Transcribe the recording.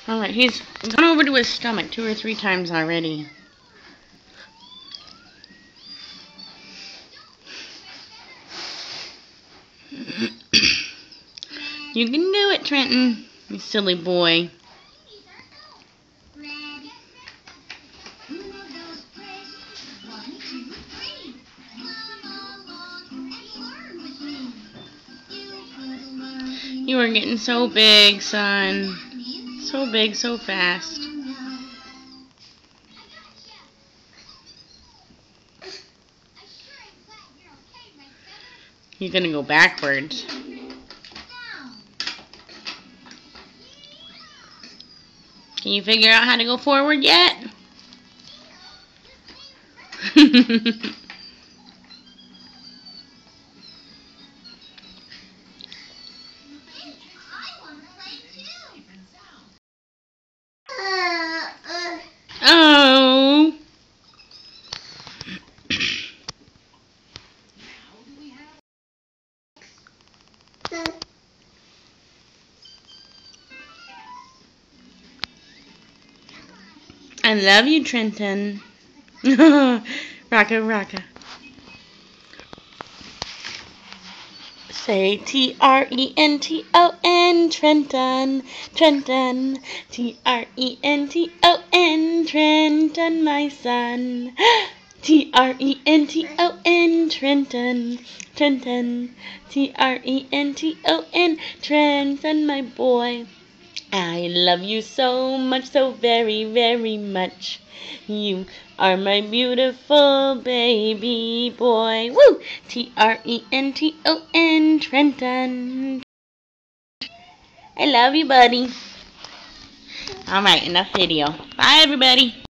Alright, he's gone over to his stomach 2 or 3 times already. You can do it, Trenton, you silly boy. You are getting so big, son. So big, so fast. You're gonna go backwards. Can you figure out how to go forward yet? Oh. I love you, Trenton. Rocka, rocka. Say Trenton, Trenton, Trenton. Trenton, Trenton, my son. Trenton, Trenton, Trenton. Trenton, my boy. I love you so much, so very, very much. You are my beautiful baby boy. Woo! Trenton, Trenton. I love you, buddy. Alright, enough video. Bye, everybody.